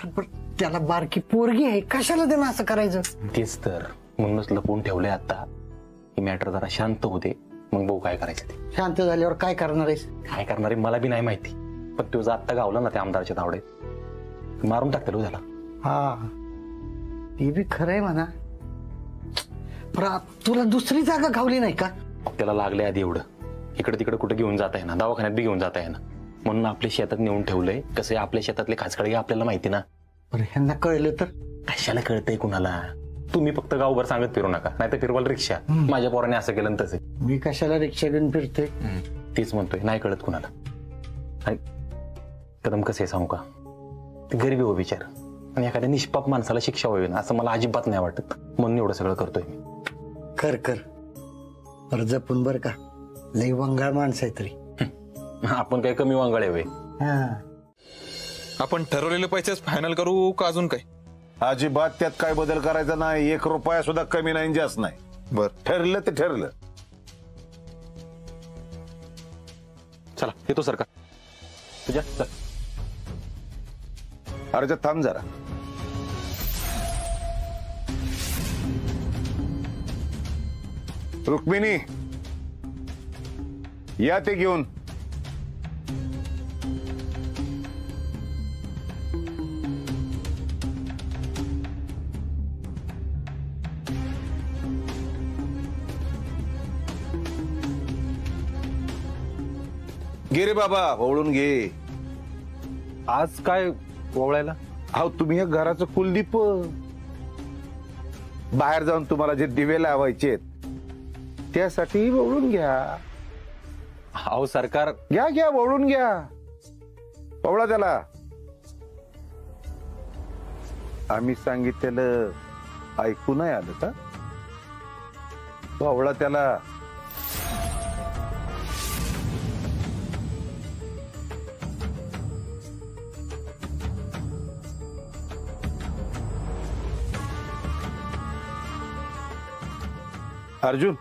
पण त्याला बारकी पोरगी आहे, कशाला देणं असं करायचं? तेच तर, म्हणूनच लपवून ठेवलंय आता. ही मॅटर जरा शांत होते, मग बघू काय करायचं ते. शांत झाल्यावर काय करणार आहेस? काय करणार आहे मला बी नाही माहिती, पण तो जर आत्ता गावला ना त्या आमदारच्या तावडीत, मारून टाकते त्याला. हा ते बी खरंय म्हणा, पण तुला दुसरी जागा घावली नाही का? त्याला लागले आधी एवढं, इकडे तिकडे कुठे घेऊन जाता ना, दवाखान्यात बी घेऊन जाता ना, म्हणून आपल्या शेतात नेऊन ठेवलंय. कसं आपल्या शेतातले खाचखळगे आपल्याला माहिती ना. पण ह्यांना कळलं तर? कशाला कळतंय कुणाला? तुम्ही फक्त गावभर सांगत फिरू नका, नाही तर फिरवाल रिक्षा. माझ्या पोराने असं केलं तसं. मी कशाला रिक्षा घेऊन फिरते? तेच म्हणतोय, नाही कळत कुणाला. आणि कदम कसं आहे सांगू का, ते गरीब आहे विचार, आणि एखाद्या निष्पाप माणसाला शिक्षा होईल असं मला अजिबात नाही वाटत, म्हणून एवढं सगळं करतोय मी. कर कर, पर जपून बर का, लई वंगाळ माणसं आहे तरी. आपण काही कमी वांगळे होय? आपण ठरवलेले पैसेच फायनल करू का अजून काही? अजिबात त्यात काय बदल करायचा नाही, 1 रुपया सुद्धा कमी नाही जास्त नाही. बर, ठरलं ते ठरलं. चला येतो सरकार. तुझ्या चल. अरे थांब जरा. रुक्मिणी या ते घेऊन. घे रे बाबा, ओळून घे. आज काय ओवळायला? अहो तुम्ही एक घराचं कुलदीप, बाहेर जाऊन तुम्हाला जे दिवे लावायचे त्यासाठी ओळून घ्या. अहो सरकार. घ्या घ्या, ओळून घ्या. ओवळा त्याला. आम्ही सांगितलेलं ऐकू नाही आलं का? ओवळा त्याला. अर्जुन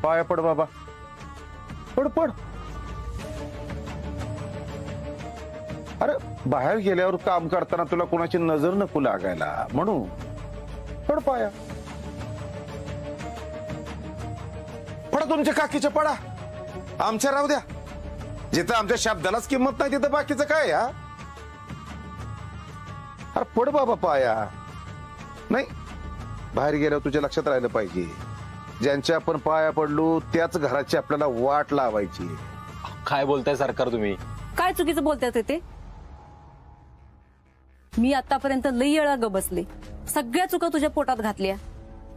पाया पड बाबा, पड पड. अरे बाहेर गेल्यावर काम करताना तुला कोणाची नजर नको लागायला म्हणून पड पाया. पडा तुमच्या काकीच्या, पडा. आमच्या राहू द्या. जिथं आमच्या शब्दालाच किंमत नाही तिथं बाकीचं काय? हा अरे पड बाबा पाया. नाही, बाहेर गेल्यावर तुझ्या लक्षात राहिलं पाहिजे, ज्यांच्या आपण पाया पडलो त्याच घराची आपल्याला वाट लावायची. काय बोलताय सरकार तुम्ही? काय चुकीचं बोलताय ते? मी आतापर्यंत लई वेळा ग बसले, सगळ्या चुका तुझ्या पोटात घातल्या.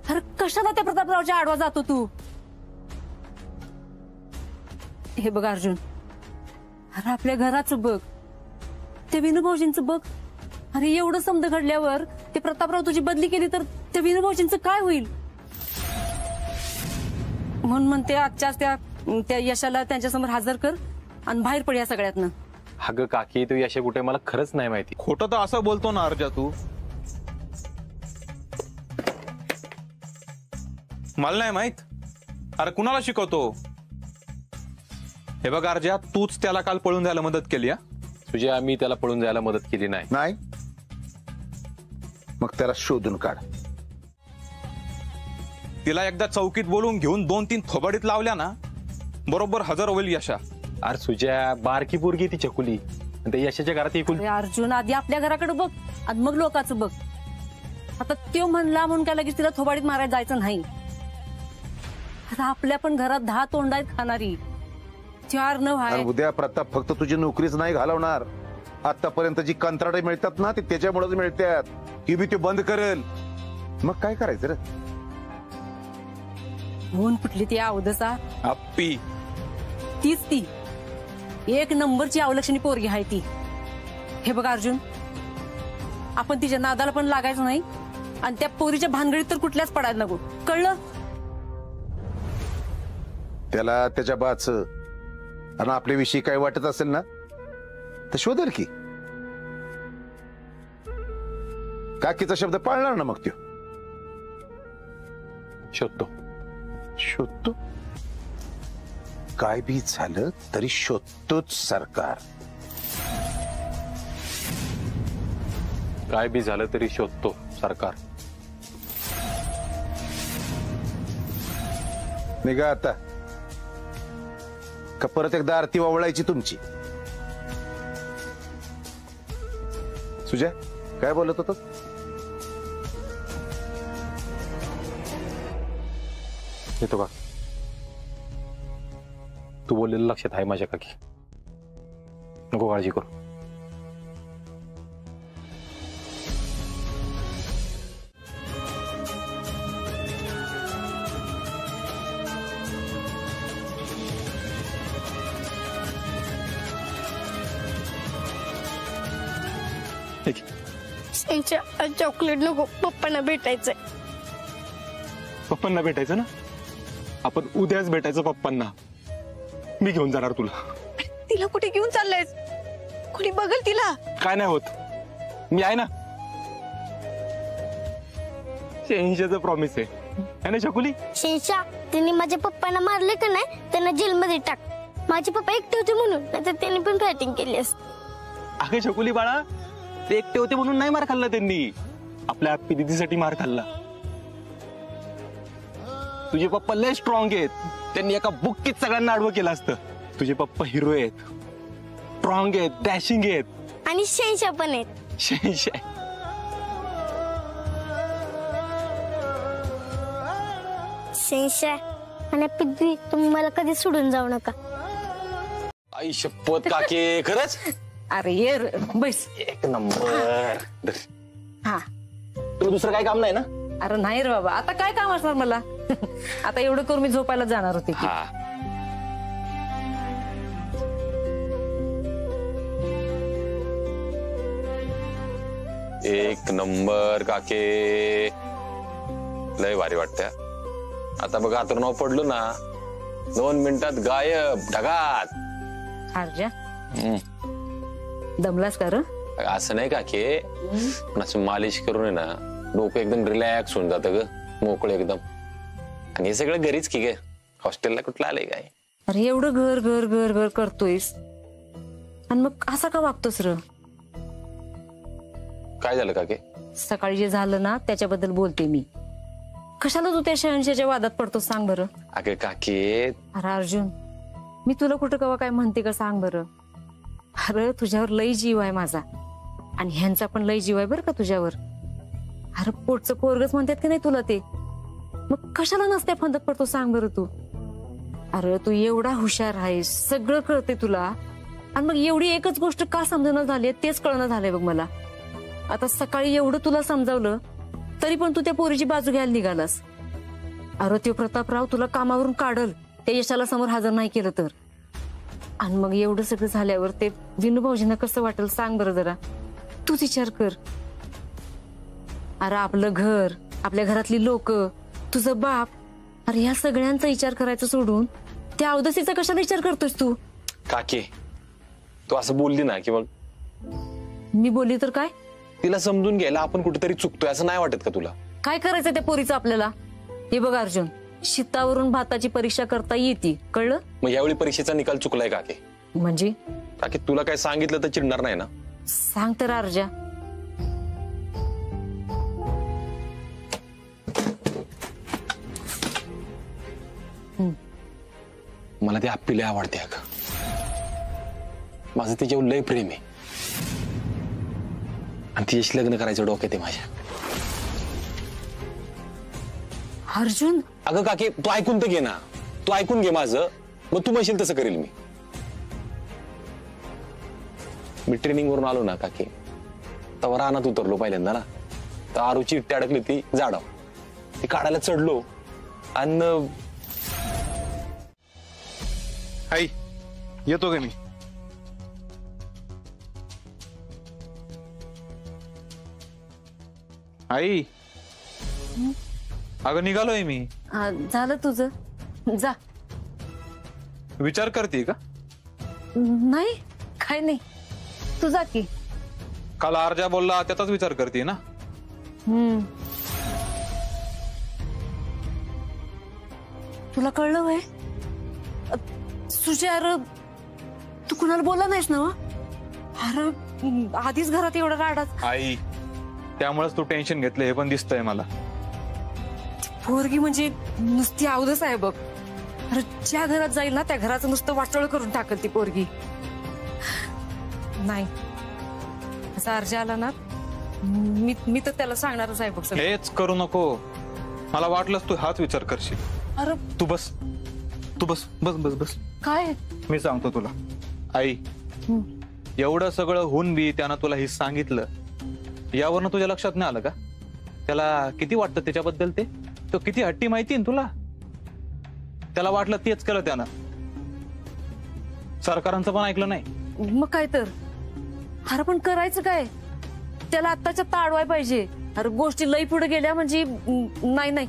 अरे कशाला त्या प्रतापरावच्या आडवा जातो तू? हे बघ अर्जुन, अरे आपल्या घराचं बघ, त्या विनूभाऊजींचं बघ. अरे एवढं समज घडल्यावर ते प्रतापराव तुझी बदली केली तर त्या विनूभाऊजींचं काय होईल? म्हणून म्हणते आजच्याच त्या यशाला त्यांच्यासमोर हजर कर आणि बाहेर पड या सगळ्यातनं. अगं काकी, तू यश कुठे मला खरंच नाही माहिती. खोटं तर असं बोलतो ना अर्जा तू. मला नाही माहित. अरे कुणाला शिकवतो? हे बघ अर्जा, तूच त्याला काल पळून जायला मदत केली. तुझ्या आम्ही त्याला पळून जायला मदत केली नाही. नाही मग त्याला शोधून काढ. तिला एकदा चौकीत बोलून घेऊन 2-3 थोबाडीत लावल्या ना, बरोबर हजर होईल यशा. अरे तुझ्या बारकी पोरगी ती चकुली, ते यशाच्या घरात एकूण. अर्जुन आधी आपल्या घराकडे बघ आणि मग लोकांचं बघ. आता तो म्हणला म्हणून काय लगेच तिला थोबाडीत मारायला जायचं नाही. आता आपल्या पण घरात 10 तोंड आहेत खाणारी, 4 न व्हाय. उद्या प्रताप फक्त तुझी नोकरीच नाही घालवणार, आतापर्यंत जी कंत्राटे मिळतात ना ते त्याच्यामुळेच मिळतात. ही बी ते बंद करेल. मग काय करायचं रे? होऊन फुटली ती अवधसा अप्पी. तीच ती 1 नंबरची अवलक्षणी पोरगी आहे ती. हे बघ अर्जुन, आपण तिच्या नादाला पण लागायचं नाही आणि त्या पोरीच्या भानगडीत तर कुठल्याच पडायला नको, कळलं? त्याला त्याच्या बाच आणि आपल्याविषयी काय वाटत असेल ना तर शोधेल की. काकीचा शब्द पाळणार ना मग त्यो. शोधतो शोधतो. काय बी झालं तरी शोधतोच सरकार. काय बी झालं तरी शोधतो सरकार. निघा आता, का परत एकदा आरती वावळायची तुमची? सुजय, काय बोलत होत? येतो का? तू बोललेलं लक्षात आहे माझ्या काकी, नको काळजी करू. चॉकलेट नको, पप्पांना भेटायचंय. पप्पांना भेटायचं ना? आपण उद्याच भेटायचं पप्पांना. मी घेऊन जाणार तुला. तिला कुठे घेऊन चाललायस? कोणी बघल तिला? काय नाही होत, मी आहे ना. शहेंशाचं प्रॉमिस आहे ना शकुली? शेषा, त्यांनी माझ्या पप्पांना मारले का नाही, त्यांना जेलमध्ये टाक. माझे पप्पा एकटे होते म्हणून, नाहीतर त्यांनी पण फायटिंग केली असते. अगं शकुली बाळा, ते एकटे होते म्हणून नाही मार खाल्ला त्यांनी, आपल्या हॅपी दिदीसाठी मार खाल्ला. तुझे पप्पा लय स्ट्रॉंग आहेत, त्यांनी एका बुक्कीत सगळ्यांना आडवं केलं असतं. तुझे पप्पा हिरो आहेत, स्ट्रॉंग आहेत, डॅशिंग आहेत. आणि शेषा पण आहेत. शहेंशा शेषा आणि पिद्दी, तुम्ही मला कधी सोडून जाऊ नका. आई शपथ काके, खरंच? अरे ये रे, बस. एक नंबर. हा, तुला दुसरं काय काम नाही ना? अरे नाही रे बाबा, आता काय काम असणार मला? आता एवढं करून मी झोपायला जाणार होते की. हा, एक नंबर काके, लय भारी वाटतंय. आता बघा, आता नाव पडलं ना, 2 मिनिटात गायब, ढगात. अर्जा, दमलास का रे? असं नाही काके, पण असं मालिश करून आहे ना, डोकं एकदम रिलॅक्स होऊन जातं ग, मोकळं एकदम. आणि हे सगळं घरीच की ग, हॉस्टेलला कुठलं आलंय काय? अरे एवढं घर घर घर घर करतोयस आणि मग असा का वागतोस र? काय झालं काके? सकाळी जे झालं ना त्याच्याबद्दल बोलते मी. कशाला तू त्या शहंशाच्या वादात पडतो सांग बरं? अगं काके, अरे अर्जुन, मी तुला कुठं कवा काय म्हणते का सांग बरं? अरे तुझ्यावर लई जीव आहे माझा, आणि ह्यांचा पण लई जीव आहे बरं का तुझ्यावर. अरे पोटचं पोरगच म्हणतात की नाही तुला ते, मग कशाला नसत्या फंदत पडतो सांग बरं तू? अरे तू एवढा हुशार आहेस, सगळं कळते तुला, आणि मग एवढी एकच गोष्ट का समजणं झाली तेच कळणं झालंय बघ मला. आता सकाळी एवढं तुला समजावलं तरी पण तू त्या पोरीची बाजू घ्यायला निघालास. अरे तो प्रतापराव तुला कामावरून काढल त्या यशाला समोर हजर नाही केलं तर. आणि मग एवढं सगळं झाल्यावर ते विनू भाऊजींना कसं वाटेल सांग बरं जरा, तूच विचार कर. अरे आपलं घर, आपल्या घरातली लोक, तुझं बाप, अरे ह्या सगळ्यांचा विचार करायचा सोडून त्या अवदसीचा कशाला विचार करतोस तू? काके तू असं बोलली ना की मग मी बोलली तर काय? तिला समजून घ्यायला आपण कुठेतरी चुकतोय असं नाही वाटत का तुला? काय करायचं त्या पोरीचं आपल्याला? हे बघ अर्जुन, शितावरून भाताची परीक्षा करता येते, कळलं? मग यावेळी परीक्षेचा निकाल चुकलाय काके? म्हणजे काके तुला काय सांगितलं तर चिडणार नाही ना? सांग तर अर्जा. मला ती आप्पी लय आवडते अगं, माझं तिच्यावर लय प्रेम आहे, आणि तिच्याशी लग्न करायचं डोक्यात आहे माझ्या. अर्जुन अगं काके तू ऐकून तर घे ना, तू ऐकून घे माझं, मग तू म्हणशील तसं करेल मी. मी ट्रेनिंग वरून आलो ना काके, तवा रानात उतरलो पहिल्यांदा ना, तर आरूची इट्टी अडकली ती झाडाव, ती काढायला चढलो आणि आई येतो का मी? आई अगं निघालोय मी. झालं तुझं, जा. विचार करते का? नाही काय नाही, तू जा की. काल अर्जा बोलला त्याचाच विचार करते ना? तुला कळलं वय? सुजय, अरे तू कुणाला बोलला नाहीस ना? अरे आधीच घरात एवढा राडाच. आई त्यामुळेच तू टेन्शन घेतलं हे पण दिसतंय मला. पोरगी म्हणजे नुसती अवधच आहे बघ. अरे ज्या घरात जाईल ना त्या घराचं नुसतं वाटोळ करून टाकल ती पोरगी. नाही असा अर्ज आला ना मी तर त्याला सांगणारच आहे बघ सगळं. हेच करू नको. मला वाटलंच तू हाच विचार करशील. अरे तू बस बस बस बस. काय मी सांगतो तुला. आई, एवढं सगळं होऊन बी त्यानं तुला हे सांगितलं, यावरनं तुझ्या लक्षात नाही आलं का त्याला किती वाटतं त्याच्याबद्दल? तो किती हट्टी माहिती ना तुला. त्याला वाटलं तेच केलं त्यानं. सरकारांचं पण ऐकलं नाही. मग काय तर. अरे पण करायचं काय? त्याला आत्ताच्या ताडवाय पाहिजे. अरे गोष्टी लई पुढे गेल्या म्हणजे नाही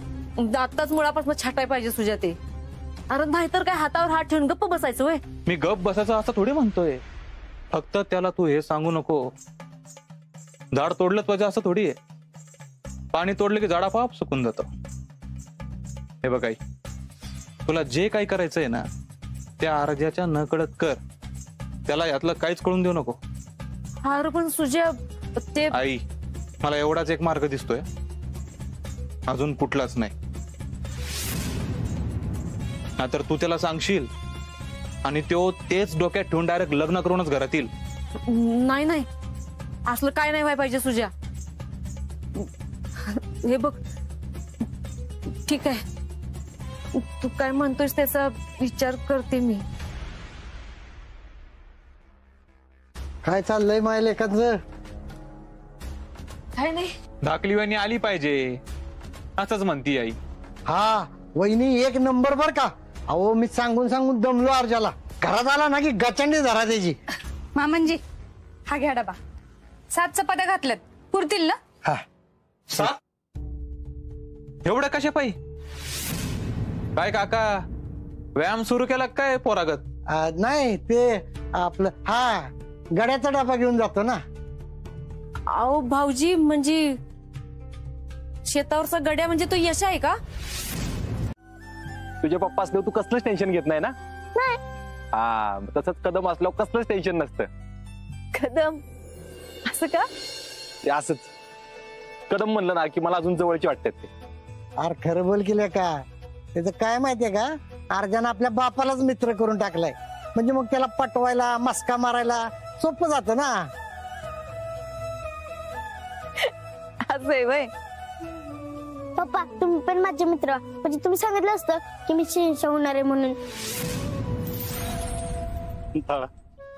आत्ताच मुळापासून छाटाय पाहिजे सुजा ते. अरे नाहीतर काय हातावर हात ठेवून गप्प बसायचं वय. मी गप बसायचं असं थोडी म्हणतोय. फक्त त्याला तू हे सांगू नको, झाड तोडलं पाहिजे असं थोडी आहे. पाणी तोडलं की झाड आपोआप सुकून जातं. हे बघ आई, तुला जे काही करायचंय ना त्या अर्जाच्या नकळत कर. त्याला यातलं काहीच कळून देऊ नको. अरे पण सुजा ते. आई, मला एवढाच एक मार्ग दिसतोय, अजून कुठलाच नाही. नाहीतर तू त्याला सांगशील आणि तो तेच डोक्यात ठेवून डायरेक्ट लग्न करूनच घरात येईल. नाही असलं काय नाही व्हाय पाहिजे सुजा. हे बघ ठीक आहे, तू काय म्हणतोयस त्याचा विचार करते मी. काय चाललंय माझ्या लेखाचं? काय नाही. धाकली वहिनी आली पाहिजे असंच म्हणती आई. हा वहिनी एक नंबर बर का. अहो मी सांगून दमलो अर्जाला. घरात आला ना की गचंडी धरा त्याची. मामनजी हा घ्या डबा. 7 चपात्या घातल्यात, पुरतील ना? हा 7? एवढं कशा पायी? काय काका व्यायाम सुरू केला काय पोरागत? नाही ते आपलं हा गड्याचा डबा घेऊन जातो ना. अहो भाऊजी म्हणजे शेतावरचा गड्या म्हणजे तो यश आहे का? तुझ्या पप्पा असल्यावर तू कसलंच टेन्शन घेत नाही ना? हा तसंच कदम असल्यावर कसलंच टेन्शन नसतं. कदम असं का? ते असंच कदम म्हणलं ना की मला अजून जवळची वाटतात ते. अरे खरं बोल केलं का? त्याचं काय माहितीये का, अर्जानं आपल्या बापालाच मित्र करून टाकलाय. म्हणजे मग त्याला पटवायला मस्का मारायला सोपं जातं ना. असं आहे वय. पप्पा तुम्ही पण माझे मित्र. म्हणजे तुम्ही सांगितलं असतं की मी शहनशाह होणार आहे म्हणून.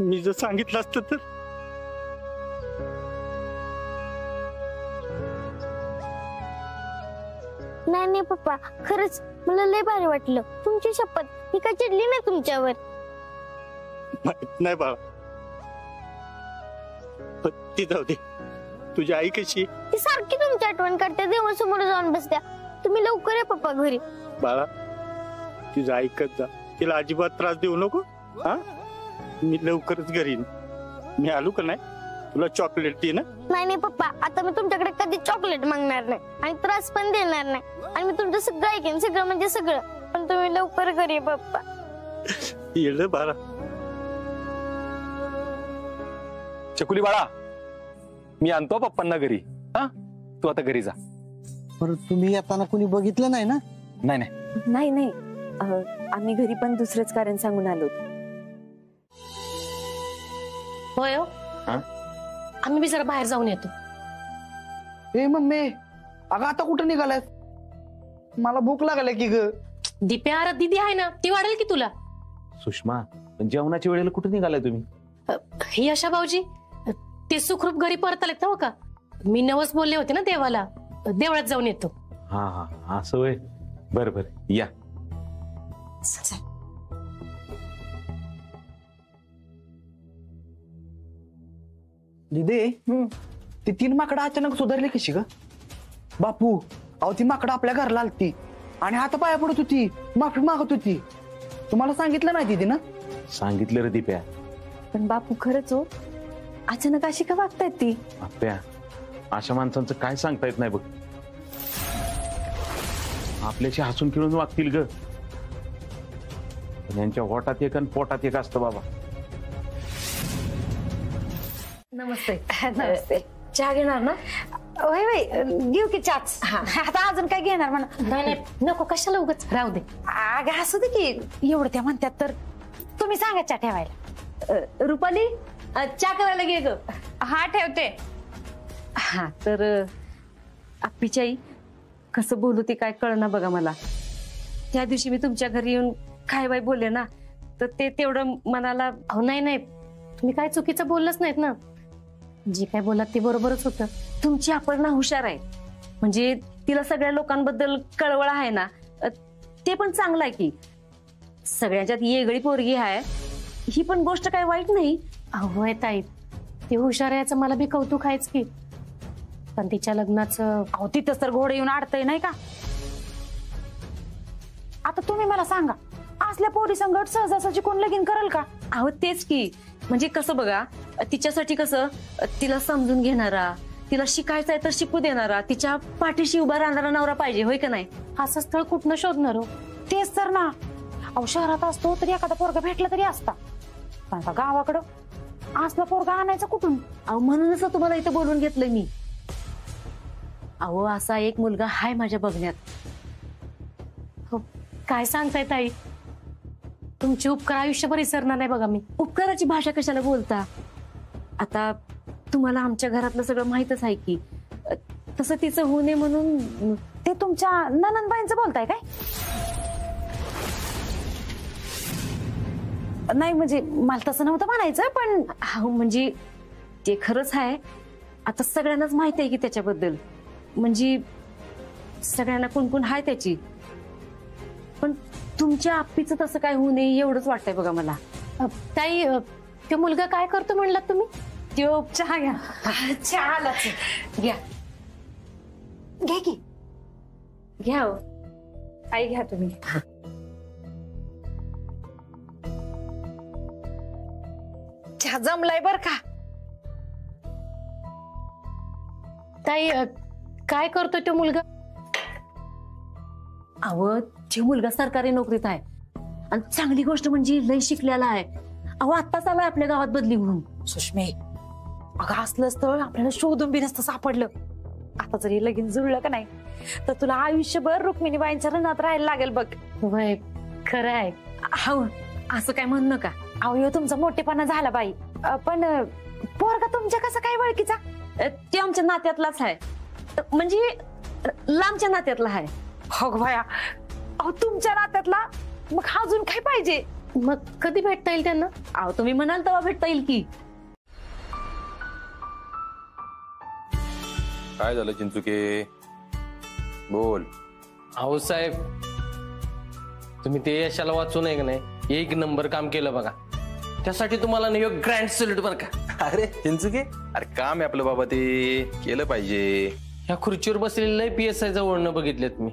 मी जर सांगितलं असतं तर. नाही पप्पा खरंच मला लय भारी वाटलं. तुमची शपथ मी काय चिडली नाही तुमच्यावर. माहित नाही बाळा, पण ती जाऊ दे. तुझी आई कशी? ती सारखी तुमची आठवण करते. देवासमोर जाऊन बसत्या. तुम्ही लवकर या पप्पा घरी. बाळा तुझं ऐकत जा, तिला अजिबात त्रास देऊ नको. हा मी लवकरच घरी येईन. मी आलो का नाही तुला चॉकलेट दे ना. नाही पप्पा आता मी तुमच्याकडे कधी चॉकलेट मागणार नाही आणि त्रास पण देणार नाही. आणि मी तुमचं सगळं ऐकेन, सगळं म्हणजे सगळं. पण तुम्ही लवकर घरी या पप्पा. येल बाळा. चकुली बाळा, मी आणतो पप्पांना घरी. हा तू आता घरी जा. बरं तुम्ही येताना कुणी बघितलं नाही ना? नाही नाही आम्ही घरी पण दुसरंच कारण सांगून आलो. होय हो. आम्ही बी जरा बाहेर जाऊन येतो. ए मम्मी अगं आता कुठं निघालाय? मला भूक लागली की ग. दिप्या दीदी आहे ना, ती वाढेल की तुला. सुषमा जेवणाच्या वेळेला कुठे निघालाय तुम्ही? ही अशा भाऊजी ते सुखरूप घरी परत आलेत ना का? मी नवस बोलले होते ना देवाला, देवळात जाऊन येतो. हा हा असं होय. बरं बरं या. दिदे ती 3 माकडं अचानक सुधारली कशी ग? बापू अहो ती माकडं आपल्या घरला आलती आणि हात पाया पडत होती, माफी मागत होती. तुम्हाला सांगितलं नाही दिदी ना? सांगितलं रे दीप्या. पण बापू खरंच हो, अचानक अशी का वागतायत ती? आप्या अशा माणसांचं काय सांगता येत नाही बघ. आपल्याशी हसून खेळून वागतील ग. यांच्या होटात एक आणि पोटात एक असतं बाबा. नमस्ते. नमस्ते. चहा घेणार ना? होय होय घेऊ की चाच आता अजून काय घेणार म्हणा. नाही नको, कशाला उगाच, राहू दे. अगं असू दे की एवढं त्या म्हणतात तर तुम्ही सांगा चा ठेवायला. रुपाली चहा करायला घे ग. हा ठेवते. हा तर आप्पीची आई कसं बोलू ते काय कळना बघा मला. त्या दिवशी मी तुमच्या घरी येऊन काय बाई बोलले ना, तर ते तेवढं मनाला. अहो नाही तुम्ही काय चुकीचं बोललंच नाहीत ना, जे काय बोलात ते बरोबरच होतं. तुमची अपर्णा हुशार आहे, म्हणजे तिला सगळ्या लोकांबद्दल कळवळ आहे ना, ते पण चांगलं आहे की. सगळ्यांच्यात येगळी पोरगी आहे, ही पण गोष्ट काय वाईट नाही. अहो ताई, ते हुशार याचं मला बी कौतुक आहेच की, पण तिच्या लग्नाचं. अहो तिथंच तर घोडे येऊन अडतय नाही का. आता तुम्ही मला सांगा, असल्या पोरी संगत सहजासहजी कोण लगीन करेल का. अहो तेच की, म्हणजे कसं बघा, तिच्यासाठी कसं तिला समजून घेणारा, तिला शिकायचं आहे तर शिकू देणारा, तिच्या पाठीशी उभा राहणारा नवरा पाहिजे, होय का नाही. असं स्थळ कुठनं शोधणार हो. तेच तर ना. अहो शहरात असतो तरी एखादा पोरगा भेटला तरी असता, पण आता गावाकडं असला पोरगा आणायचा कुठून. अहो म्हणूनच तुम्हाला इथं बोलून घेतलंय मी. अहो असा एक मुलगा हाय माझ्या बघण्यात. हो, काय सांगताय ताई, तुमचे उपकार आयुष्यभर विसरणार नाही बघा मी. उपकाराची भाषा कशाला बोलता. आता तुम्हाला आमच्या घरातलं सगळं माहितच आहे की, तसं तिचं होऊ नये म्हणून. ते तुमच्या ननंदबाईंचं बोलताय काय. नाही म्हणजे मला तसं नव्हतं म्हणायचं, पण अहो म्हणजे ते खरंच आहे. आता सगळ्यांनाच माहिती आहे की त्याच्याबद्दल, म्हणजे सगळ्यांना कोण हाय त्याची. पण तुमच्या आप्पीचं तसं काय होऊ नये एवढंच वाटतंय बघा मला. ताई, तो मुलगा काय करतो म्हणलात तुम्ही. त्यो चहा घ्या. चहाला घ्या घे की. घ्या हो. आई घ्या तुम्ही. चहा जमलाय बर का. ताई, काय करतोय तो मुलगा. अहो तो मुलगा सरकारी नोकरीत आहे, आणि चांगली गोष्ट म्हणजे लय शिकलेला आहे. अहो आत्ताच आलाय आपल्या गावात बदली होऊन. सुषमे, अगं असलं स्थळ आपल्याला शोधून बी नसतं सापडलं. आता जरी लगीन जुळलं का नाही तर तुला आयुष्यभर रुक्मिणीबाईंच्या रणात राहायला लागेल बघ. वय खरं आहे. हो, असं काय म्हणू नका. अहो तुमचा मोठेपणा झाला बाई, पण पोरगा तुमच्या कसं काय ओळखीचा. ते आमच्या नात्यातलाच आहे, म्हणजे लांबच्या नात्यातला आहे. हो भाया, अहो तुमच्या नात्यातला, मग अजून काय पाहिजे. मग कधी भेटता येईल त्यांना. अहो तुम्ही म्हणाल तेव्हा भेटता येईल की. काय झालं चिंचुके, बोल. अहो साहेब, तुम्ही ते यशाला वाचू नये का नाही, एक नंबर काम केलं बघा. त्यासाठी तुम्हाला नाही ग्रँड सल्यूट बरं का. अरे चिंचुके, अरे काम आहे आपलं बाबा, ते केलं पाहिजे. ह्या खुर्चीवर बसलेलं PSI जवळनं बघितलेत मी.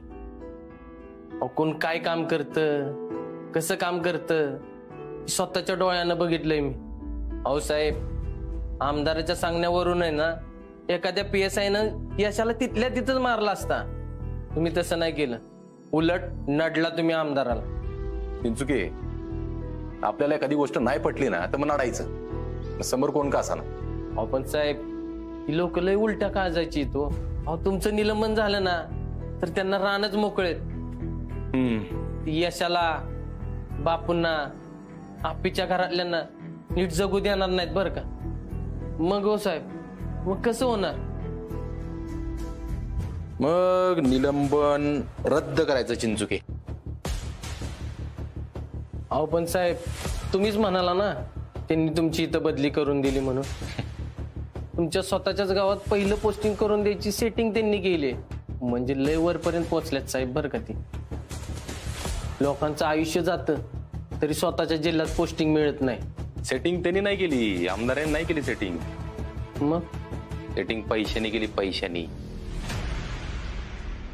अहो कोण काय काम करतं, कसं काम करतं, स्वतःच्या डोळ्यानं बघितलंय मी. अहो साहेब, आमदाराच्या सांगण्यावरून आहे ना, एखाद्या PSIनं यशाला तिथल्या तिथंच मारला असता. तुम्ही तसं नाही केलं, उलट नडला तुम्ही आमदाराला. चिंचुके, आपल्याला एखादी गोष्ट नाही पटली ना तर मग नडायचं, समोर कोण का असाना. अहो पण साहेब, ही लोक लय उलट्या काळजाची तो. अहो तुमचं निलंबन झालं ना तर त्यांना रानच मोकळेत. यशाला, बापूंना, आप्पीच्या घरातल्यांना नीट जगू देणार नाहीत बरं का. मग हो साहेब, मग कसं होणार. मग निलंबन रद्द करायचं चिंचुके. अहो पण साहेब, तुम्हीच म्हणाला ना त्यांनी तुमची इथं बदली करून दिली म्हणून. तुमच्या स्वतःच्याच गावात पहिलं पोस्टिंग करून द्यायची सेटिंग त्यांनी केली, म्हणजे लय वरपर्यंत पोहोचल्यात साहेब बरं का. ती लोकांचं आयुष्य जातं तरी स्वतःच्या जिल्ह्यात पोस्टिंग मिळत नाही. सेटिंग त्यांनी नाही केली, आमदारांनी नाही केली सेटिंग. मग सेटिंग पैशाने केली, पैशाने.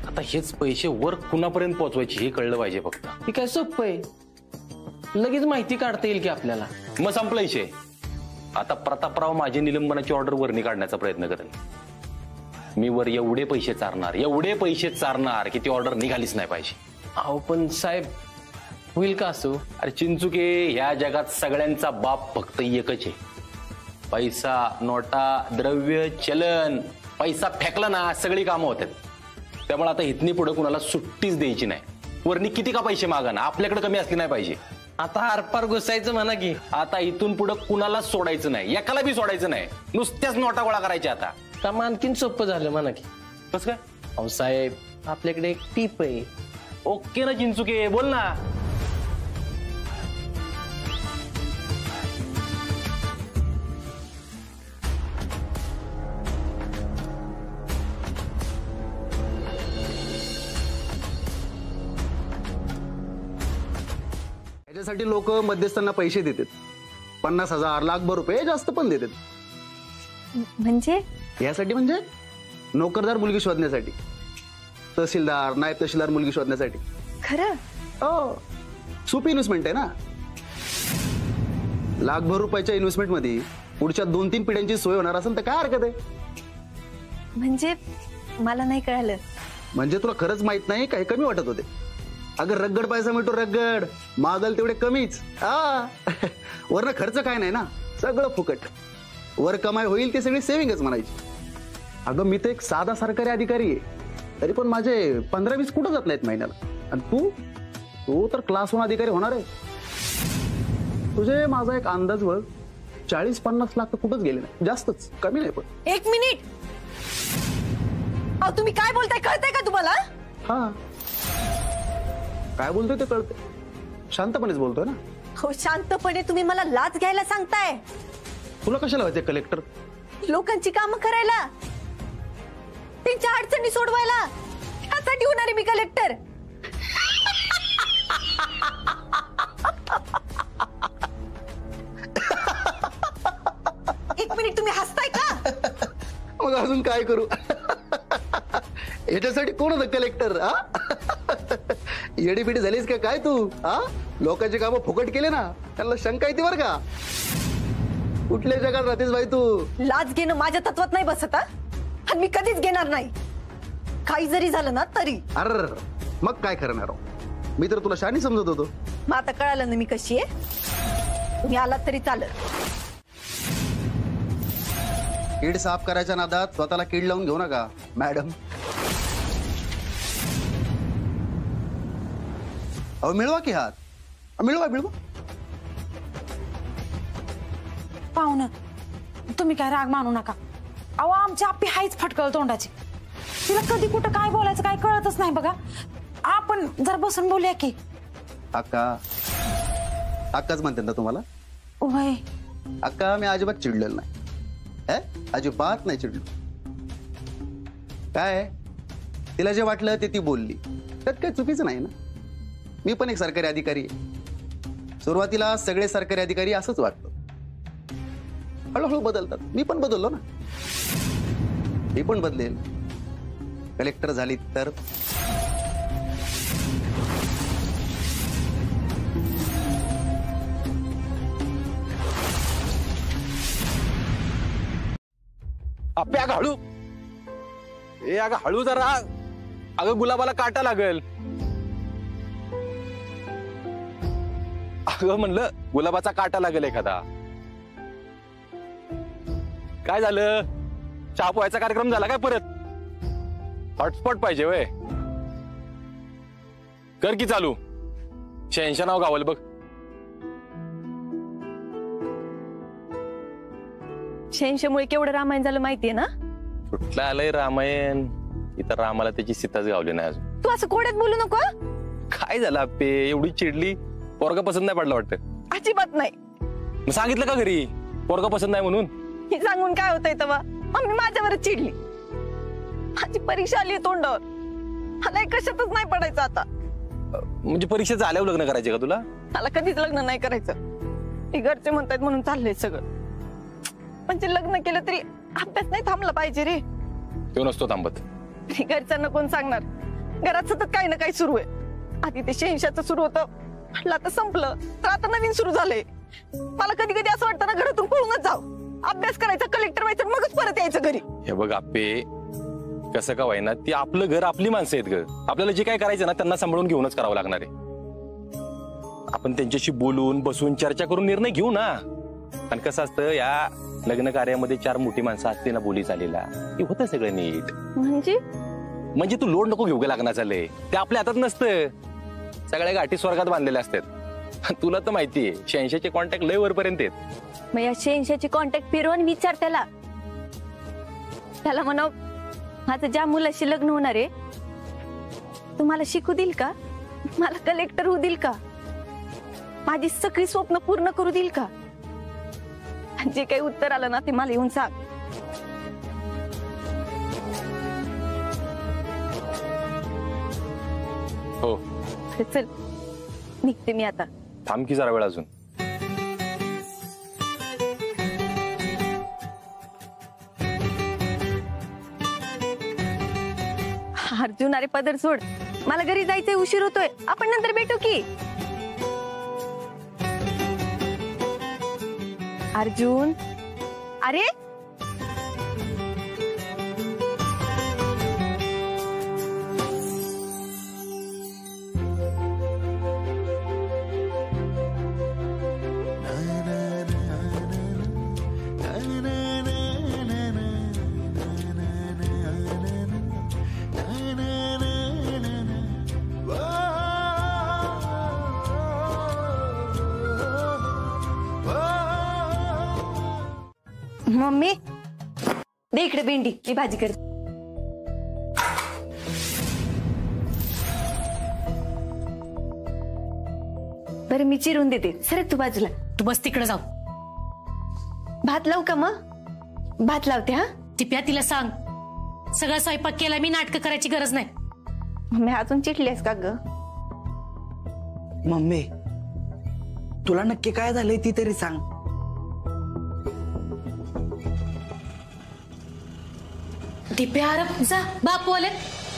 आता हेच पैसे वर कुणापर्यंत पोहोचवायचे हे कळलं पाहिजे फक्त. हे काय सोपं आहे, लगेच माहिती काढता येईल की आपल्याला. मग संपला विषय. आता प्रतापराव माझी निलंबनाची ऑर्डर वरनी काढण्याचा प्रयत्न करेल. मी वर एवढे पैसे चारणार की ती ऑर्डर निघालीच नाही पाहिजे. अहो पण साहेब, होईल का असं. अरे चिंचुके, ह्या जगात सगळ्यांचा बाप फक्त एकच आहे. पैसा, नोटा, द्रव्य, चलन, पैसा फेकला ना सगळी कामं होतात. त्यामुळे आता इथनी पुढे कुणाला सुट्टीच द्यायची नाही. वरनी किती का पैसे मागा ना, आपल्याकडे कमी असली नाही पाहिजे. आता आरपार घुसायचं म्हणा की. आता इथून पुढे कुणालाच सोडायचं नाही, एकाला बी सोडायचं नाही. नुसत्याच नोटा गोळा करायच्या आता. काम आणखीन सोपं झालं म्हणा की. कसं काय? अहो साहेब, आपल्याकडे एक टीप आहे. ओके ना चिंचुके, बोल ना. याच्यासाठी लोक मध्यस्थांना पैसे देतात. 50,000 लाखभर रुपये जास्त पण देतात. म्हणजे यासाठी म्हणजे नोकरदार मुलगी शोधण्यासाठी, तहसीलदार नायब तहसीलदार मुलगी शोधण्यासाठी. खरं? हो, सोपी इन्व्हेस्टमेंट आहे ना. लाखभर रुपयाच्या इन्व्हेस्टमेंट मध्ये पुढच्या 2-3 पिढ्यांची सोय होणार असेल तर काय हरकत आहे. म्हणजे मला नाही कळालं. म्हणजे तुला खरंच माहित नाही, काही कमी वाटत होते. अगं रगड पैसा मिळतो, रगड मागल तेवढे कमीच. वरनं खर्च काय नाही ना, सगळं फुकट. वर कमाई होईल ते सगळी सेव्हिंगच म्हणायची. अगं मी तर एक साधा सरकारी अधिकारी आहे, तरी पण माझे 15-20 कुठं जात नाहीत महिन्याला. आणि तू तर क्लास 1 अधिकारी होणार आहे. तुझे माझा एक अंदाज बघ, 40-50 लाख तर कुठंच गेले नाही, जास्तच, कमी नाही. पण 1 मिनिट, अहो तुम्ही काय बोलताय, कळतंय का तुम्हाला? हा, काय बोलतोय ते कळतंय, शांतपणेच बोलतोय ना. हो शांतपणे तुम्ही मला लाच घ्यायला सांगताय. तुला कशाला व्हायचंय कलेक्टर? लोकांची कामं करायला, त्यांच्या अडचणी सोडवायला, यासाठी होणार आहे मी कलेक्टर. एक मिनिट, तुम्ही हसताय का? मग अजून काय करू? याच्यासाठी कोण होतं कलेक्टर? येडीपिडी झालीस का काय तू? लोकांची कामं फुकट केले ना, त्यांना शंका येते बरं का. कुठल्या जगात राहतेस बाई तू? लाच घेणं माझ्या तत्वात नाही बसत, आणि मी कधीच घेणार नाही, काही जरी झालं ना तरी. अरे मग काय करणार? मी तर तुला शानी समजत होतो. मग आता कळालं ना मी कशी आहे. तुम्ही आलात तरी चालत. कीड साफ करायच्या नादात स्वतःला कीड लावून घेऊ नका मॅडम. अहो मिळवा की हात, मिळवा. पाहुणं, तुम्ही काय राग मानू नका. अहो आमची आप्पी हायच फटकळ तोंडाची. तिला कधी कुठं काय बोलायचं काय कळतच नाही बघा. आपण जरा बसून बोलूया की. अक्काच म्हणते ना तुम्हाला? वय अक्का, मी अजिबात चिडलेलो नाही, अजिबात नाही चिडलो. काय तिला जे वाटलं ते ती बोलली, त्यात काही चुकीचं नाही ना. मी पण एक सरकारी अधिकारी आहे. सुरुवातीला सगळे सरकारी अधिकारी असंच वाटतं, हळूहळू बदलतात. मी पण बदललो ना, मी पण बदलेल. कलेक्टर झाली तर. आपे अगं हळू, अगं हळू जरा. अगं गुलाबाला काटा लागल. अगं म्हणलं गुलाबाचा काटा लागेल एखादा. काय झालं? चहा पोहायचा कार्यक्रम झाला काय परत? हॉटस्पॉट पाहिजे वय? कर की चालू. 86 नाव गावल बघ. 86 मुळे केवढं रामायण झालं माहितीये ना? कुठलं आलंय रामायण? इथं रामाला त्याची सीताच गावली नाही अजून. तू असं कोड्यात बोलू नको. काय झालं आपे? एवढी चिडली? पोरगा पसंत नाही पडला वाटतं? अजिबात नाही. मग सांगितलं का घरी पोरगा पसंत नाही म्हणून? हे सांगून काय होतंय तेव्हा? मम्मी माझ्यावरच चिडली. माझी परीक्षा आली तोंडावर, मला कशातच नाही पडायचं आता. म्हणजे परीक्षा झाल्यावर लग्न करायचे का तुला? मला कधीच लग्न नाही करायचं. हे घरचे म्हणतायत म्हणून चाललंय सगळं. म्हणजे लग्न केलं तरी अभ्यास नाही थांबला पाहिजे रे. तो नसतो थांबत. घरच्यांना कोण सांगणार? घरात सतत काही ना काही सुरू आहे. आधी ते 86चं सुरू होतं, म्हटलं आता संपलं, तर आता नवीन सुरू झालंय. मला कधी कधी असं वाटतं ना, घरातून पळूनच जाऊ, अभ्यास करायचा, कलेक्टर व्हायचं, मगच परत यायचं घरी. हे बघ आपे, कसं का व्हायना, ती आपलं घर, आपली माणसं आहेत ग. आपल्याला जे काय करायचं ना त्यांना सांभाळून घेऊनच करावं लागणार आहे. आपण त्यांच्याशी बोलून बसून चर्चा करून निर्णय घेऊ ना. आणि कसं असतं या लग्न कार्यामध्ये 4 मोठी माणसं असते ना बोली चालीला की होतं सगळं नीट. म्हणजे तू लोड नको घेऊ गे लग्नाचं चाललंय ते आपल्या हातात नसतं. सगळ्या गाठी स्वर्गात बांधलेल्या असतात. तुला तर माहितीये 86चे कॉन्टॅक्ट लय वरपर्यंत आहेत. मग या 86चे कॉन्टॅक्ट फिरवून विचार त्याला म्हणा माझं ज्या मुलाशी लग्न होणार आहे तुम्हाला शिकू देईल का, मला कलेक्टर होऊ देईल का, माझी सगळी स्वप्न पूर्ण करू देईल का. जे काही उत्तर आलं ना ते मला येऊन सांग. हो चल निघते मी आता. थांब की जरा वेळ अजून. अर्जुन अरे पदर सोड, मला घरी जायचंय, उशीर होतोय, आपण नंतर भेटू की. अर्जुन अरे मम्मी दे इकडे भेंडी, मी भाजी करते. बरं मी चिरून देते, सरक तू बाजूला. तू बस तिकडे जाऊ. भात लावू का मग? भात लावते. हा टिप्या तिला सांग सगळा स्वयंपाक केला, मी नाटक करायची गरज नाही. मम्मी अजून चिडलीस का ग? मम्मी तुला नक्की काय झालंय ती तरी सांग. टिप्या अरे जा, बापू आले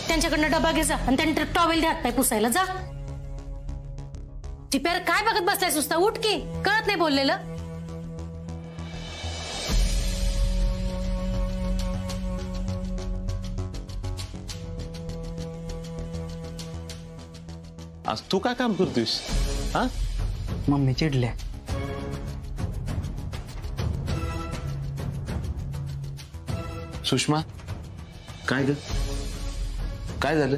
त्यांच्याकडनं डबा घे जा आणि त्यांनी टॉवेल द्या हात पाय पुसायला जा. टिप्या काय बघत बसलाय सुस्ता, उठ की, कळत नाही बोललेलं. आज तू काय काम करतोयस? हा मम्मी चिडल्या. सुषमा काय ग, काय झालं?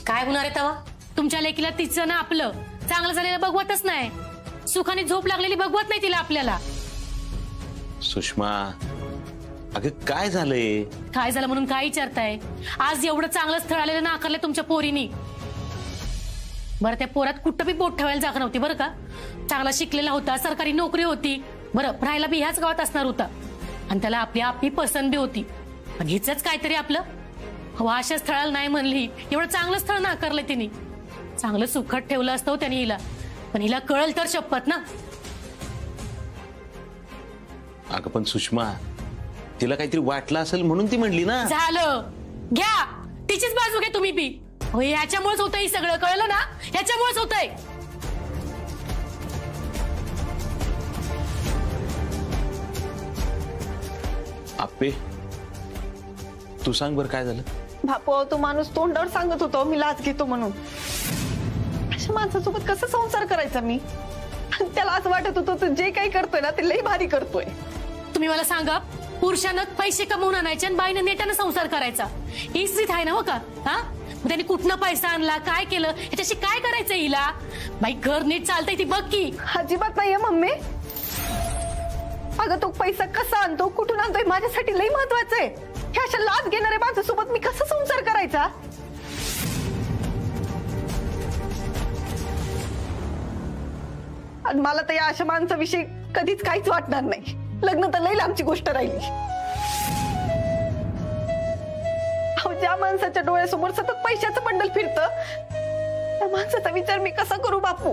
काय होणार आहे तेव्हा? तुमच्या लेकीला तिचं ना आपलं चांगलं झालेलं बघवतच नाही, सुखाने झोप लागलेली बघवत नाही तिला आपल्याला. सुषमा अगं काय झालंय? काय झालं म्हणून काय विचारताय? आज एवढं चांगलं स्थळ आलेलं नाकारलं तुमच्या पोरीनी. बरं त्या पोरात कुठं बी बोट ठेवायला जागा नव्हती बरं का. चांगला शिकलेला होता, सरकारी नोकरी होती, बरं राहायला बी ह्याच गावात असणार होता आणि त्याला आपली पसंत बी होती. पण हिचंच काहीतरी आपलं हवा अशा स्थळाला नाही म्हणली, एवढं चांगलं स्थळ नाकारलंय तिने. चांगलं सुखात ठेवलं असतं त्याने हिला, पण हिला कळल तर शपथ ना. अगं पण सुषमा तिला काहीतरी वाटलं असेल म्हणून ती म्हणली ना. झालं, घ्या तिचीच बाजू घ्या तुम्ही बी. ह्याच्यामुळेच होतंय हे सगळं, कळलं ना, ह्याच्यामुळेच होतंय. आप्पे तू सांग बरं काय झालं? बापू तो माणूस तोंडावर सांगत होतो मी लाच घेतो म्हणून. अशा माणसासोबत कसं संसार करायचा मी? त्याला असं वाटत होतं जे काही करतोय ना ते लई भारी करतोय. तुम्ही मला सांगा, पुरुषानं पैसे कमवून आणायचे आणि बाईनं नेटानं संसार करायचा, ही स्थिती आहे ना हो का? हा त्यांनी कुठनं पैसा आणला, काय केलं, ह्याच्याशी काय करायचं हिला? बाई घर नीट चालतंय ती बघ की. अजिबात नाहीये मम्मी. अगं तो पैसा कसा आणतो, कुठून आणतोय माझ्यासाठी लई महत्वाचं आहे. ह्या अशा लाच घेणाऱ्या माणसासोबत मी कसं संसार करायचा? आणि मला तर या अशा माणसाविषयी कधीच काहीच वाटणार नाही. लग्न तर लई लांबची गोष्ट राहिली. ज्या माणसाच्या डोळ्यासमोर सतत पैशाचं बंडल फिरतं त्या माणसाचा विचार मी कसा करू बापू?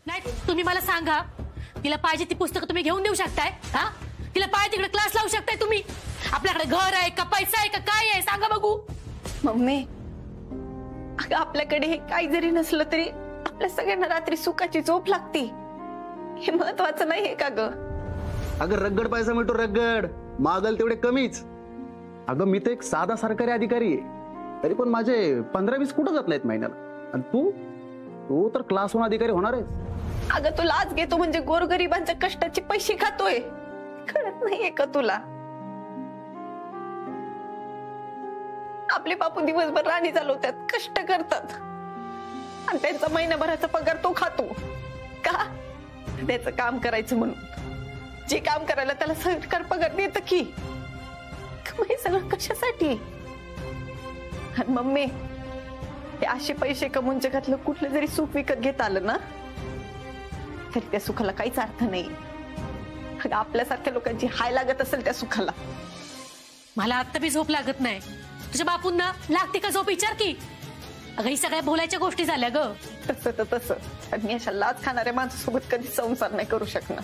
नाही तुम्ही मला सांगा, तिला पाहिजे ती पुस्तकं तुम्ही घेऊन देऊ शकताय? हा तिला पाहिजे तिकडे क्लास लावू शकताय तुम्ही? आपल्याकडे घर आहे का, पैसा आहे का, काय आहे सांगा बघू. मम्मी अगं आपल्याकडे हे काही जरी नसलं तरी आपल्या सगळ्यांना रात्री सुखाची झोप लागती, हे महत्वाचं नाही हे का ग? अगं रगड पैसा मिळतो, रगड मागल तेवढे कमीच. अगं मी तर एक साधा सरकारी अधिकारी आहे, तरी पण माझे 15-20 कुठं जात नाहीत महिन्याला. आणि तू तू तर क्लास 1 अधिकारी होणार आहे. अगं तू लाच घेतो म्हणजे गोरगरिबांच्या कष्टाचे पैसे खातोय, कळत नाहीये का तुला? आपले बापू दिवसभर राणी चालवतात, कष्ट करतात आणि त्यांचा महिनाभराचा पगार तो खातो का? त्याचं काम करायचं म्हणून. जे काम करायला त्याला सरकार पगार देतं की. हे सगळं कशासाठी? आणि मम्मी, ते असे पैसे कमवून जगातलं कुठलं जरी सुख विकत घेता आलं ना तरी त्या सुखाला काहीच अर्थ नाही. आपल्यासारख्या लोकांची हाय लागत असेल त्या सुखाला. मला आता बी झोप लागत नाही. तुझ्या बापूंना लागते का झोप विचार की. अगं ही सगळ्या बोलायच्या गोष्टी झाल्या ग. तसं तर तसं, पण मी अशा लाच खाणाऱ्या माणसासोबत कधीच संसार नाही करू शकणार.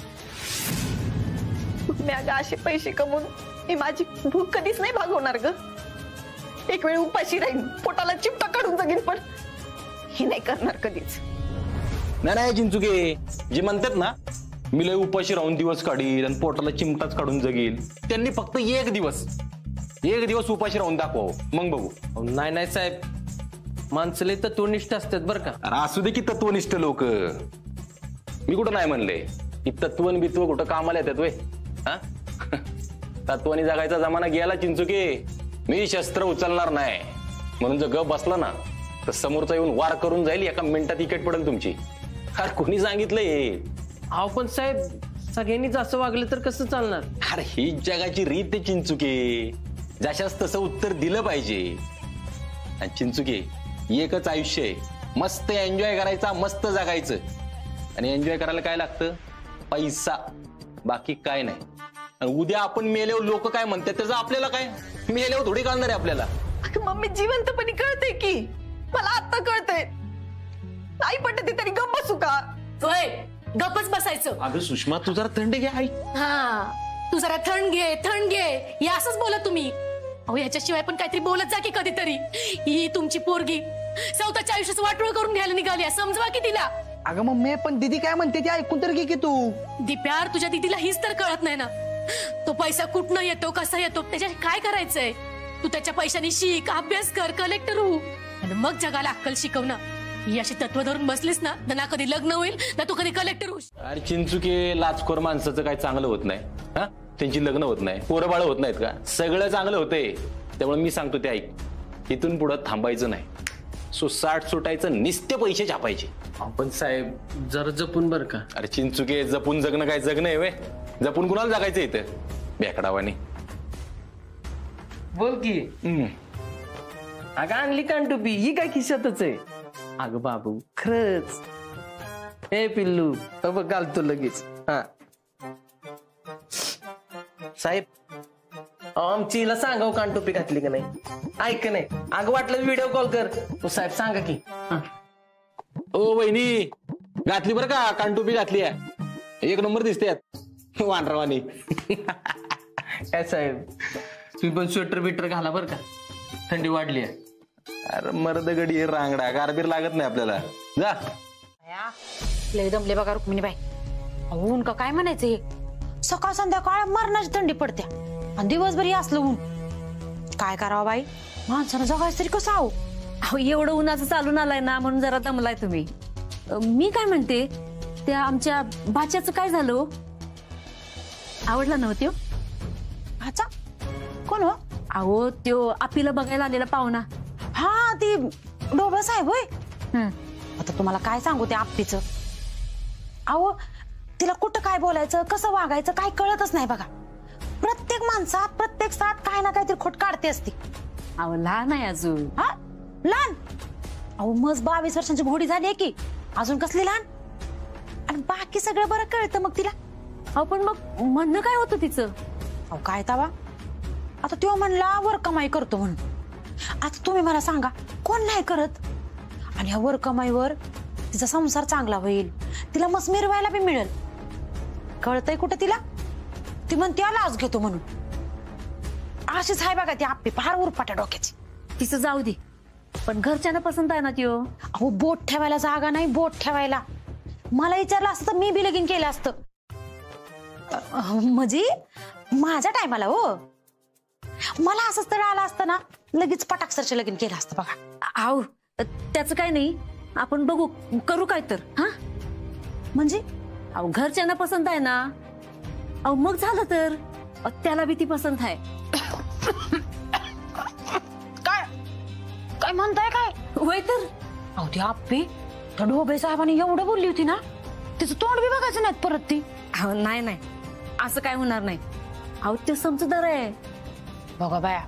मी अगं असे पैसे कमवून मी माझी भूक कधीच नाही भागवणार ग. एक वेळ उपाशी राहीन, पोटाला चिमटा काढून जगीन, पण हे नाही करणार कधीच. नाही चिंचुके, जे म्हणतात ना मी लय उपाशी राहून दिवस काढील आणि पोटाला चिमटाच काढून जगील, त्यांनी फक्त एक दिवस उपाशी राहून दाखवावं, मग बघू. नाही साहेब, माणसले तत्वनिष्ठ असतात बरं का. अरे असू दे की तत्वनिष्ठ लोक. मी कुठं नाही म्हणले की तत्वन बित्व कुठं कामाला येतात वय. हा तत्वानी जगायचा जमाना गेला चिंचुके. मी शस्त्र उचलणार नाही म्हणून जर गप बसला ना तर समोरचा येऊन वार करून जाईल, एका मिनिटात इकेट पडेल तुमची. अरे कोणी सांगितलंय? अहो पण साहेब, सगळ्यांनीच असं वागलं तर कसं चालणार? अरे ही जगाची रीत आहे चिंचुके, जशास तसं उत्तर दिलं पाहिजे. आणि चिंचुके, एकच आयुष्य आहे, मस्त एन्जॉय करायचा, मस्त जगायचं. आणि एन्जॉय करायला काय लागतं? पैसा, बाकी काय नाही. आणि उद्या आपण मेल्यावर लोक काय म्हणतात त्याचं आपल्याला काय? मेल्यावर थोडी कळणार आहे आपल्याला. मम्मी जिवंतपणी कळतंय की, मला आता कळतंय. नाही पटत तरी गप्प बसू का? गप्पच बसायचं. अगं सुषमा, तू जरा थंड घे. आई हा, तू जरा थंड घे. हे असंच बोला तुम्ही. अहो ह्याच्याशिवाय पण काहीतरी बोलत जा की कधीतरी. ही तुमची पोरगी स्वतःच्या आयुष्याचं वाटोळ करून घ्यायला निघाली, समजवा की तिला. अगं मम्मी, पण दीदी काय म्हणते ते ऐकून तर घे की तू. दीप्यार, तुझ्या दीदीला हीच तर कळत नाही ना, तो पैसा कुठनं येतो, कसा येतो, त्याच्या काय करायचंय. तू त्याच्या पैशाने शिक, अभ्यास कर, कलेक्टर हो, आणि मग जगाला अक्कल शिकवणं. ही अशी तत्व धरून बसलीस ना, ना कधी लग्न होईल ना तू कधी कलेक्टर होईल. अरे चिंचुके, लाचखोर माणसाचं काय चांगलं होत नाही. हा, त्यांची लग्न होत नाही, पोरं बाळ होत नाहीत का? सगळं चांगलं होतंय. त्यामुळे मी सांगतो ते ऐक, इथून पुढं थांबायचं नाही. सुसाट सुटायचं, निस्ते पैसे छापायचे. आपण साहेब जरा जपून बरं का. अरे चिंचुके, जपून जगणं काय जगणं आहे वे? जपून कुणाला जगायचं इथं बेकडावानी? बोल की. अगं आणली कानटुपी, ही काय खिशातच आहे. अगं बाबू खरंच. हे पिल्लू, बघ घालतो लगेच. हा साहेब, आमची हिला सांगाव कानटोपी घातली का नाही. ऐक नाही, अगं वाटलं व्हिडिओ कॉल कर. साहेब सांगा की. ओ वहिनी, घातली बरं का, कानटोपी घातली आहे, एक नंबर दिसते वानरावानी. काय साहेब, तुम्ही पण स्वेटर बिटर घाला बरं का, थंडी वाढली आहे. अरे मर्द गडी रांगडा, गारबीर लागत नाही आपल्याला. जा. लय दमले बघा रुक्मिणीबाई. ऊन का काय म्हणायचं हे, सकाळ संध्याकाळ मरणाची थंडी पडत्या आणि दिवसभर असलं ऊन. काय करावं बाई, माणसानं जगायचं तरी कसं? अहो एवढं उन्हाचं चालून आलाय ना म्हणून जरा दमलाय तुम्ही. मी काय म्हणते, त्या आमच्या भाच्याचं काय झालं? आवडला नव्हती? भाचा कोण हो? अहो त्यो आपीला बघायला आलेला पाहुणा. हा, ती डोबळ साहेब होय. आता तुम्हाला काय सांगू त्या आप्पीचं. अहो तिला कुठं काय बोलायचं, कसं वागायचं काय कळतच नाही बघा. प्रत्येक माणसात, प्रत्येक साथ काय ना काहीतरी खोट काढते असते. अहो लहान आहे अजून. हा लहान? अहो मग 22 वर्षांची घोडी झाली की, अजून कसली लहान? आणि बाकी सगळं बरं कळतं मग तिला. अहो पण मग म्हणणं काय होतं तिचं? अहो काय तवा, आता तो म्हणला वर कमाई करतो म्हणून. आता तुम्ही मला सांगा, कोण नाही करत? आणि ह्या वर कमाईवर तिचा संसार चांगला होईल, तिला मस्त मिरवायला बी मिळेल. कळतंय कुठं तिला? ती म्हणते लाच घेतो म्हणून. अशीच आहे बघा ती आप्पी, फार उरपाट्या डोक्याची. तिचं जाऊ दे, पण घरच्यांना पसंत आहे ना त्यो. अहो बोट ठेवायला जागा नाही, बोट ठेवायला. मला विचारलं असतं तर मी बी लगीन केलं असतं. म्हणजे माझ्या टायमाला हो, मला असंच तर आलं असतं ना, लगेच पटाक्षरचे लगीन केलं असतं बघा. अहो त्याचं काय नाही, आपण बघू, करू काय तर. हा म्हणजे अहो घरच्यांना पसंत आहे ना. अहो मग झालं तर त्याला बी ती पसंत आहे. काय काय म्हणताय काय? होय तर. अहो ती आप्पी त्या ढोबळे साहेबांनी एवढं बोलली होती ना, तिचं तोंड बी बघायचं नाही परत ती. अहो नाही नाही, असं काय होणार नाही. अहो ते समजदार आहे. बघा बाया,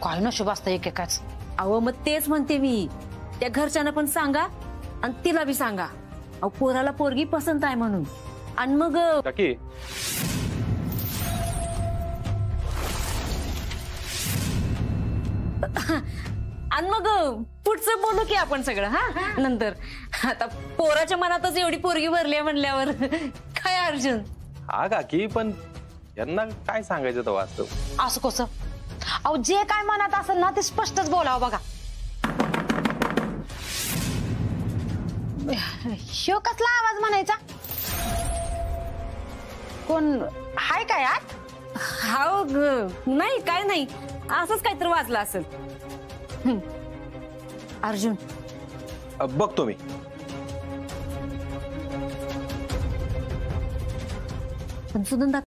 काय नशीब असतं एकेकाच. अहो मग तेच म्हणते मी, त्या घरच्यांना पण सांगा आणि तिला बी सांगा. अहो पोराला पोरगी पसंत आहे म्हणून. आणि मग काकी आणि मग पुढचं बोलू की आपण सगळं. हा नंतर. आता पोराच्या मनातच एवढी पोरगी भरली म्हणल्यावर काय अर्जुन. हा काकी, पण यांना काय सांगायचं तर वास्तव. असं कसं? अहो जे काय मनात असेल ना ते स्पष्टच बोलावं. बघा ह्यो कसला आवाज म्हणायचा? कोण हाय काय आत? हा नाही काय नाही, असंच काहीतरी वाजलं असेल. अर्जुन बघतो मी. पण सुनंदा